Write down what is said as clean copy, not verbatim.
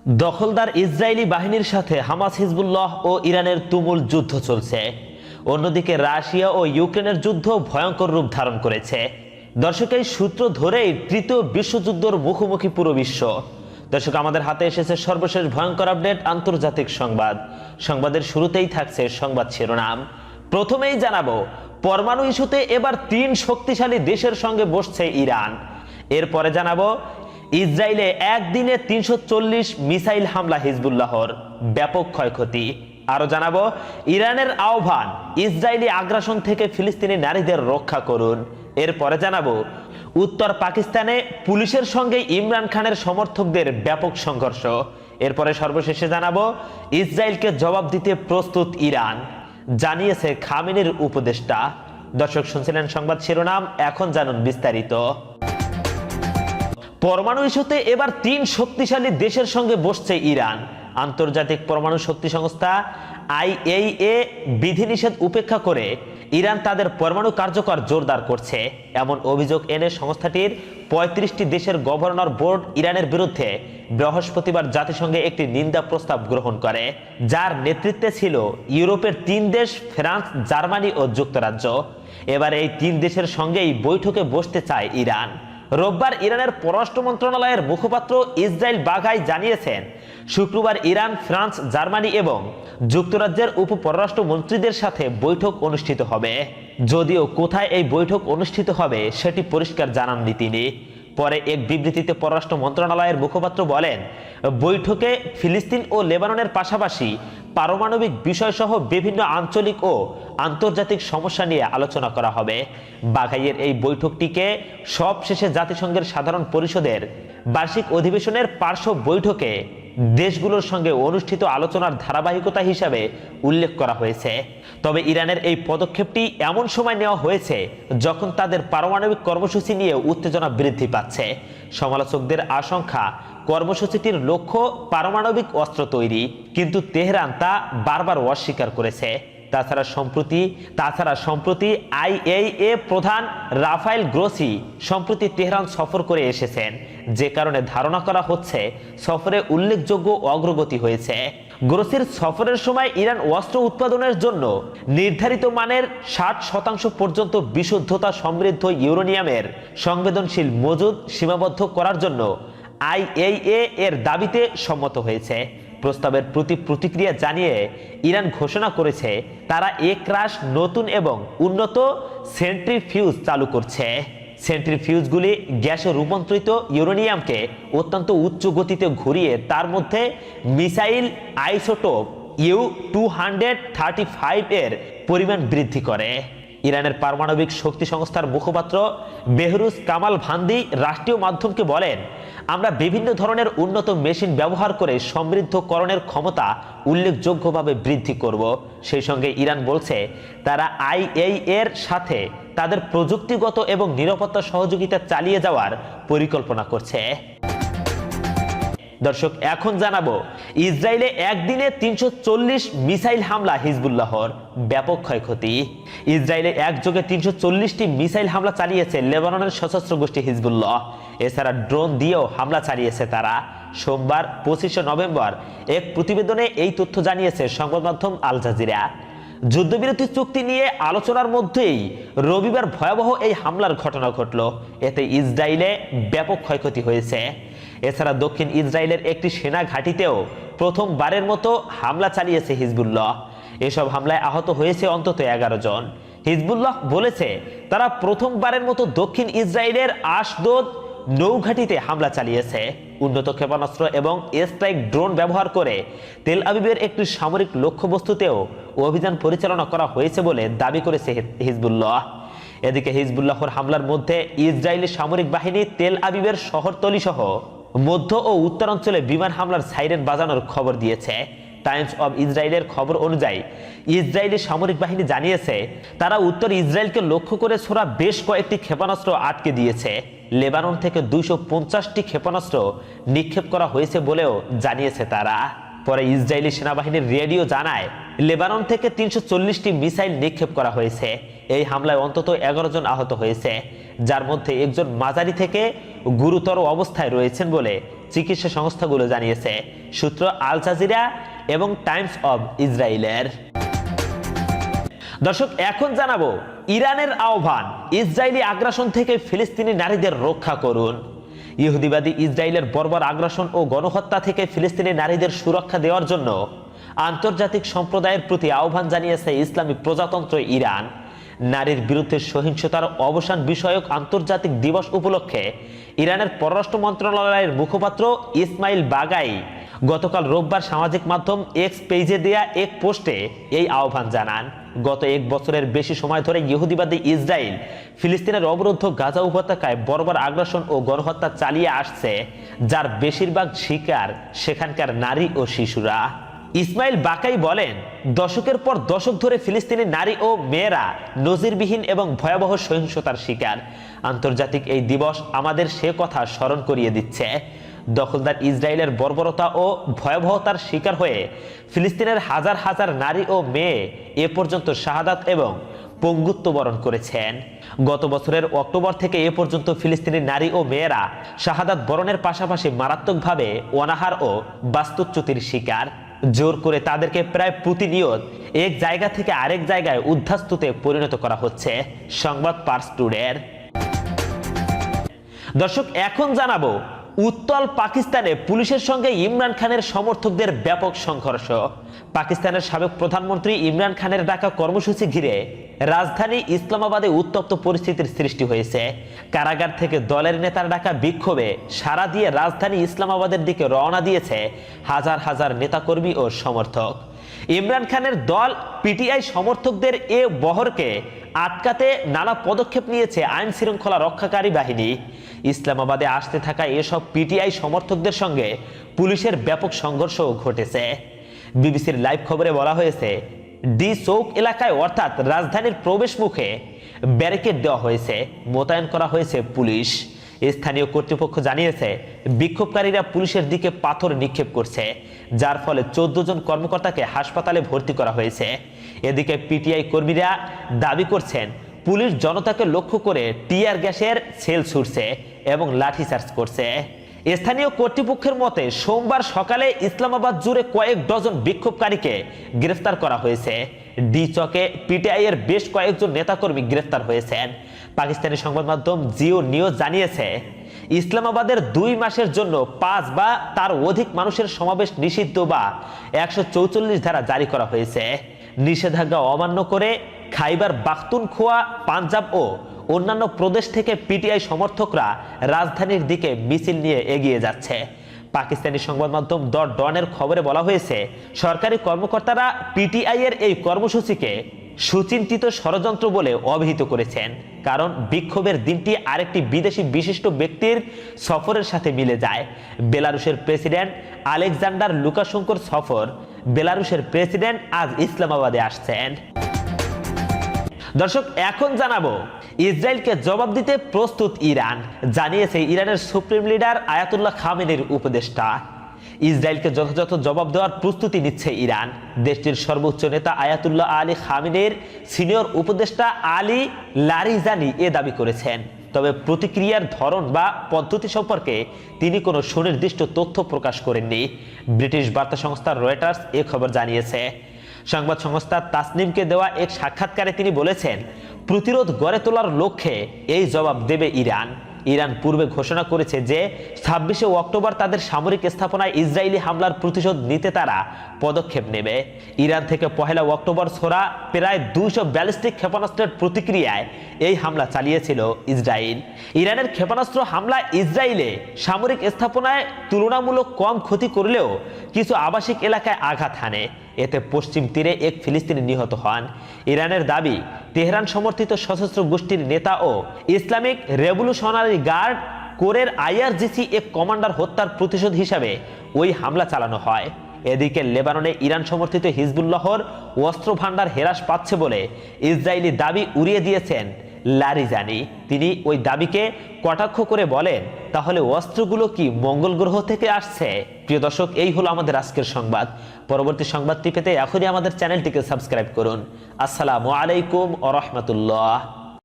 দখলদার ইসরায়েলি বাহিনীর সাথে হামাস হিজবুল্লাহ ও ইরানের তুমুল যুদ্ধ চলছে। অন্যদিকে রাশিয়া ও ইউক্রেনের যুদ্ধ ভয়ঙ্কর রূপ ধারণ করেছে। দর্শক, এই সূত্র ধরেই তৃতীয় বিশ্বযুদ্ধের মুখোমুখি পুরো বিশ্ব। দর্শক, আমাদের হাতে এসেছে সর্বশেষ ভয়ঙ্কর আপডেট, আন্তর্জাতিক সংবাদ। সংবাদের শুরুতেই থাকছে সংবাদ শিরোনাম। প্রথমেই জানাবো, পরমাণু ইস্যুতে এবার 3 শক্তিশালী দেশের সঙ্গে বসছে ইরান। এরপরে জানাবো, ইসরায়েলে একদিনে 340 মিসাইল হামলা হিজবুল্লাহর, ব্যাপক ক্ষয়ক্ষতি। আরো জানাবো, ইরানের আহ্বান, ইসরায়েলি আগ্রাসন থেকে ফিলিস্তিনি নারীদের রক্ষা করুন। এরপরে জানাবো, উত্তর পাকিস্তানে পুলিশের সঙ্গে ইমরান খানের সমর্থকদের ব্যাপক সংঘর্ষ। এরপরে সর্বশেষে জানাবো, ইসরায়েলকে জবাব দিতে প্রস্তুত ইরান, জানিয়েছে খামেনির উপদেষ্টা। দর্শক, শুনছিলেন সংবাদ শিরোনাম, এখন জানুন বিস্তারিত। পরমাণু ইস্যুতে এবার 3 শক্তিশালী দেশের সঙ্গে বসছে ইরান। আন্তর্জাতিক পরমাণু শক্তি সংস্থা IAEA বিধিনিষেধ উপেক্ষা করে ইরান তাদের পরমাণু কার্যকর জোরদার করছে, এমন অভিযোগ এনে সংস্থাটির 35টি দেশের গভর্নর বোর্ড ইরানের বিরুদ্ধে বৃহস্পতিবার জাতিসংঘে একটি নিন্দা প্রস্তাব গ্রহণ করে, যার নেতৃত্বে ছিল ইউরোপের 3 দেশ, ফ্রান্স, জার্মানি ও যুক্তরাজ্য। এবার এই 3 দেশের সঙ্গেই বৈঠকে বসতে চায় ইরান। রোববার ইরানের পররাষ্ট্র মন্ত্রণালয়ের মুখপাত্র ইসরাইল বাঘাই জানিয়েছেন, শুক্রবার ইরান, ফ্রান্স, জার্মানি এবং যুক্তরাজ্যের উপ পররাষ্ট্র মন্ত্রীদের সাথে বৈঠক অনুষ্ঠিত হবে। যদিও কোথায় এই বৈঠক অনুষ্ঠিত হবে সেটি পরিষ্কার জানাননি তিনি। পরে এক বিবৃতিতে পররাষ্ট্র মন্ত্রণালয়ের মুখপাত্র বলেন, বৈঠকে ফিলিস্তিন ও লেবাননের পাশাপাশি পারমাণবিক বিষয়সহ বিভিন্ন আঞ্চলিক ও আন্তর্জাতিক সমস্যা নিয়ে আলোচনা করা হবে। বাঘাইয়ের এই বৈঠকটিকে সবশেষে জাতিসংঘের সাধারণ পরিষদের বার্ষিক অধিবেশনের পার্শ্ব বৈঠকে দেশগুলোর সঙ্গে অনুষ্ঠিত আলোচনার ধারাবাহিকতা হিসাবে উল্লেখ করা হয়েছে। তবে ইরানের এই পদক্ষেপটি এমন সময় নেওয়া হয়েছে যখন তাদের পারমাণবিক কর্মসূচি নিয়ে উত্তেজনা বৃদ্ধি পাচ্ছে। সমালোচকদের আশঙ্কা, কর্মসূচিটির লক্ষ্য পারমাণবিক অস্ত্র তৈরি, কিন্তু তেহরান তা বারবার অস্বীকার করেছে। তাছাড়া সম্প্রতি IAEA প্রধান রাফায়েল গ্রোসি সম্প্রতি তেহরান সফর করে এসেছেন, যে কারণে ধারণা করা হচ্ছে সফরে উল্লেখযোগ্য অগ্রগতি হয়েছে। গ্রোসির সফরের সময় ইরান অস্ত্র উৎপাদনের জন্য নির্ধারিত মানের 60% পর্যন্ত বিশুদ্ধতা সমৃদ্ধ ইউরেনিয়ামের সংবেদনশীল মজুদ সীমাবদ্ধ করার জন্য IAEA এর দাবিতে সম্মত হয়েছে। প্রস্তাবের প্রতি প্রতিক্রিয়া জানিয়ে ইরান ঘোষণা করেছে, তারা একরাশ নতুন এবং উন্নত সেন্ট্রিফিউজ চালু করছে। সেন্ট্রিফিউজগুলি গ্যাসে রূপান্তরিত ইউরেনিয়ামকে অত্যন্ত উচ্চ গতিতে ঘুরিয়ে তার মধ্যে মিসাইল আইসোটোপ U-235 এর পরিমাণ বৃদ্ধি করে। ইরানের পারমাণবিক শক্তি সংস্থার মুখপাত্র বেহরুজ কামাল ভান্দি রাষ্ট্রীয় মাধ্যমকে বলেন, আমরা বিভিন্ন ধরনের উন্নত মেশিন ব্যবহার করে সমৃদ্ধকরণের ক্ষমতা উল্লেখযোগ্যভাবে বৃদ্ধি করব। সেই সঙ্গে ইরান বলছে, তারা IAEA এর সাথে তাদের প্রযুক্তিগত এবং নিরাপত্তা সহযোগিতা চালিয়ে যাওয়ার পরিকল্পনা করছে। দর্শক, এখন জানাবো, ইসরায়েলে একদিনে 340 মিসাইল হামলা হিজবুল্লাহর, ব্যাপক ক্ষয়ক্ষতি। ইসরায়েলে একযোগে 340টি মিসাইল হামলা চালিয়েছে লেবাননের সশস্ত্র গোষ্ঠী হিজবুল্লাহ। এছাড়া ড্রোন দিয়েও হামলা চালিয়েছে তারা। সোমবার 25শে নভেম্বর এক প্রতিবেদনে এই তথ্য জানিয়েছে সংবাদ মাধ্যম আল জাজিরা। যুদ্ধবিরতি চুক্তি নিয়ে আলোচনার মধ্যেই রবিবার ভয়াবহ এই হামলার ঘটনা ঘটল। এতে ইসরায়েলে ব্যাপক ক্ষয়ক্ষতি হয়েছে। এছাড়া দক্ষিণ ইসরায়েলের একটি সেনা ঘাঁটিতেও প্রথমবারের মতো হামলা চালিয়েছে হিজবুল্লাহ। এসব হামলায় আহত হয়েছে অন্তত 11 জন। হিজবুল্লাহ বলেছে, তারা প্রথমবারের মতো দক্ষিণ ইসরায়েলের আশদোদ নৌঘাঁটিতে হামলা চালিয়েছে। উন্নত ক্ষেপণাস্ত্র এবং স্ট্রাইক ড্রোন ব্যবহার করে তেল আবিবের একটি সামরিক লক্ষ্যবস্তুতেও অভিযান পরিচালনা করা হয়েছে বলে দাবি করেছে হিজবুল্লাহ। এদিকে হিজবুল্লাহর হামলার মধ্যে ইসরায়েলি সামরিক বাহিনী তেল আবিবের শহরতলি সহ মধ্য ও উত্তরাঞ্চলে বিমান হামলার সাইরেন বাজানোর খবর দিয়েছে। টাইমস অব ইসরায়েলের খবর অনুযায়ী ইসরায়েলি সামরিক বাহিনী জানিয়েছে, তারা উত্তর ইসরায়েলকে লক্ষ্য করে ছোড়া বেশ কয়েকটি ক্ষেপণাস্ত্র আটকে দিয়েছে। লেবানন থেকে 250টি ক্ষেপণাস্ত্র নিক্ষেপ করা হয়েছে বলেও জানিয়েছে তারা। পরে ইসরায়েলি সেনাবাহিনীর রেডিও জানায়, লেবানন থেকে 340টি মিসাইল নিক্ষেপ করা হয়েছে। এই হামলায় অন্তত 11 জন আহত হয়েছে, যার মধ্যে একজন মাঝারি থেকে গুরুতর অবস্থায় রয়েছেন বলে চিকিৎসা সংস্থাগুলো জানিয়েছে। সূত্র আল জাজিরা এবং টাইমস অব ইসরায়েলের। দর্শক, এখন জানাবো ইরানের আহ্বান, ইসরায়েলি আগ্রাসন থেকে ফিলিস্তিনি নারীদের রক্ষা করুন। ইহুদিবাদী ইসরায়েলের বর্বর আগ্রাসন ও গণহত্যা থেকে ফিলিস্তিনি নারীদের সুরক্ষা দেওয়ার জন্য আন্তর্জাতিক সম্প্রদায়ের প্রতি আহ্বান জানিয়েছে ইসলামী প্রজাতন্ত্র ইরান। নারীর বিরুদ্ধে সহিংসতার অবসান বিষয়ক আন্তর্জাতিক দিবস উপলক্ষে ইরানের পররাষ্ট্র মন্ত্রণালয়ের মুখপাত্র ইসমাইল বাগাই গতকাল রোববার সামাজিক মাধ্যম এক্স পেজে দেয়া এক পোস্টে এই আহ্বান জানান। গত এক বছরের বেশি সময় ধরে ইহুদিবাদী ইসরায়েল ফিলিস্তিনের অবরুদ্ধ গাজা উপত্যকায় বর্বর আগ্রাসন ও গণহত্যা চালিয়ে আসছে, যার বেশিরভাগ শিকার সেখানকার নারী ও শিশুরা। ইসমাইল বাকাই বলেন, দশকের পর দশক ধরে ফিলিস্তিনি নারী ও মেয়েরা নজিরবিহীন এবং ভয়াবহ সহিংসতার শিকার। আন্তর্জাতিক এই দিবস আমাদের সে কথা স্মরণ করিয়ে দিচ্ছে। দখলদার ইসরায়েলের বর্বরতা ও ভয়াবহতার শিকার হয়ে ফিলিস্তিনের হাজার হাজার নারী ও মেয়ে এ পর্যন্ত শাহাদাত এবং পঙ্গুত্ব বরণ করেছেন। গত বছরের অক্টোবর থেকে এ পর্যন্ত ফিলিস্তিনি নারী ও মেয়েরা শাহাদাত বরণের পাশাপাশি মারাত্মকভাবে অনাহার ও বাস্তুচ্যুতির শিকার। জোর করে তাদেরকে প্রায় প্রতিনিয়ত এক জায়গা থেকে আরেক জায়গায় উদ্ধাস্তুতে পরিণত করা হচ্ছে। সংবাদ পার্স টুডের। দর্শক, এখন জানাবো উত্তল পাকিস্তানে পুলিশের সঙ্গে ইমরান খানের সমর্থকদের ব্যাপক সংঘর্ষ। পাকিস্তানের সাবেক প্রধানমন্ত্রী ইমরান খানের ডাকা কর্মসূচি ঘিরে রাজধানী ইসলামাবাদে উত্তপ্ত পরিস্থিতির সৃষ্টি হয়েছে। কারাগার থেকে দলের নেতার ডাকা বিক্ষোভে সাড়া দিয়ে রাজধানী ইসলামাবাদের দিকে রওনা দিয়েছে হাজার হাজার নেতাকর্মী ও সমর্থক। ইমরান খানের দল পিটিআই সমর্থকদের এ বহরকে আটকাতে নানা পদক্ষেপ নিয়েছে আইন শৃঙ্খলা রক্ষাকারী বাহিনী। ইসলামাবাদে আসতে থাকা এসব পিটিআই সমর্থকদের সঙ্গে পুলিশের ব্যাপক সংঘর্ষও ঘটেছে। বিবিসির লাইভ খবরে বলা হয়েছে, ডি চৌক এলাকায় অর্থাৎ রাজধানীর প্রবেশ মুখে ব্যারিকেড দেওয়া হয়েছে, মোতায়েন করা হয়েছে পুলিশ। স্থানীয় কর্তৃপক্ষ জানিয়েছে, বিক্ষোভকারীরা পুলিশের দিকে পাথর নিক্ষেপ করছে, যার ফলে 14 জন কর্মকর্তাকে হাসপাতালে ভর্তি করা হয়েছে। এদিকে পিটিআই কর্মীরা দাবি করছেন, পুলিশ জনতাকে লক্ষ্য করে টিয়ার গ্যাসের সেল ছুড়ছে এবং লাঠিচার্জ করছে। স্থানীয় কর্তৃপক্ষের মতে সোমবার সকালে ইসলামাবাদ জুড়ে কয়েক ডজন বিক্ষোভকারীকে গ্রেফতার করা হয়েছে। ডি চকে পিটিআই এর বেশ কয়েকজন নেতাকর্মী গ্রেফতার হয়েছেন। পাকিস্তানি সংবাদ মাধ্যম জিও নিউজ জানিয়েছে, ইসলামাবাদের 2 মাসের জন্য 5 বা তার অধিক মানুষের সমাবেশ নিষিদ্ধ বা 144 ধারা জারি করা হয়েছে। নিষেধাজ্ঞা অমান্য করে খাইবার পাখতুনখোয়া, পাঞ্জাব ও অন্যান্য প্রদেশ থেকে পিটিআই সমর্থকরা রাজধানীর দিকে মিছিল নিয়ে এগিয়ে যাচ্ছে। পাকিস্তানি সংবাদ মাধ্যম দ্য ডনের খবরে বলা হয়েছে, সরকারি কর্মকর্তারা পিটিআই এর এই কর্মসূচিকে সুচিন্তিত ষড়যন্ত্র বলে অভিহিত করেছেন, কারণ বিক্ষোভের দিনটি আরেকটি বিদেশি বিশিষ্ট ব্যক্তির সফরের সাথে মিলে যায়। বেলারুশের প্রেসিডেন্ট আলেকজান্ডার লুকাশেঙ্কোর সফর। বেলারুশের প্রেসিডেন্ট আজ ইসলামাবাদে আসছেন। দর্শক, এখন জানাবো ইসরায়েলকে জবাব দিতে প্রস্তুত ইরান, জানিয়েছে ইরানের সুপ্রিম লিডার আয়াতুল্লাহ খামেনির উপদেষ্টা। ইসরায়েলকে যথাযথ জবাব দেওয়ার প্রস্তুতি নিচ্ছে ইরান। দেশটির সর্বোচ্চ নেতা আয়াতুল্লাহ আলী খামেনির সিনিয়র উপদেষ্টা আলী লারিজানি এ দাবি করেছেন। তবে প্রতিক্রিয়ার ধরন বা পদ্ধতি সম্পর্কে তিনি কোনো সুনির্দিষ্ট তথ্য প্রকাশ করেননি। ব্রিটিশ বার্তা সংস্থা রয়টার্স এ খবর জানিয়েছে। সংবাদ সংস্থা তাসনিমকে দেওয়া এক সাক্ষাৎকারে তিনি বলেছেন, প্রতিরোধ গড়ে তোলার লক্ষ্যে এই জবাব দেবে ইরান। ইরান পূর্বে ঘোষণা করেছে যে 26শে অক্টোবর তাদের সামরিক স্থাপনায় ইসরায়েলি হামলার প্রতিশোধ নিতে তারা পদক্ষেপ নেবে। ইরান থেকে 1 অক্টোবর ছোড়া প্রায় 200 ব্যালিস্টিক ক্ষেপণাস্ত্রের প্রতিক্রিয়ায় এই হামলা চালিয়েছিল ইসরায়েল। ইরানের ক্ষেপণাস্ত্র হামলা ইসরায়েলে সামরিক স্থাপনায় তুলনামূলক কম ক্ষতি করলেও কিছু আবাসিক এলাকায় আঘাত হানে। এতে পশ্চিম তীরে এক ফিলিস্তিনি নিহত হন। ইরানের দাবি, তেহরান সমর্থিত সশস্ত্র গোষ্ঠীর নেতা ও ইসলামিক রেভলিউশনারি গার্ড কোরের আইআরজিসি এক কমান্ডার হত্যার প্রতিশোধ হিসাবে ওই হামলা চালানো হয়। এদিকে লেবাননে ইরান সমর্থিত হিজবুল্লাহর অস্ত্র ভান্ডার হ্রাস পাচ্ছে বলে ইসরায়েলি দাবি উড়িয়ে দিয়েছেন লারিজানি। তিনি ওই দাবিকে কটাক্ষ করে বলেন, তাহলে অস্ত্রগুলো কি মঙ্গল গ্রহ থেকে আসছে? প্রিয় দর্শক, এই হলো আমাদের আজকের সংবাদ। পরবর্তী সংবাদটি পেতে এখনই আমাদের চ্যানেলটিকে সাবস্ক্রাইব করুন। আসসালামু আলাইকুম ওয়া রাহমাতুল্লাহ।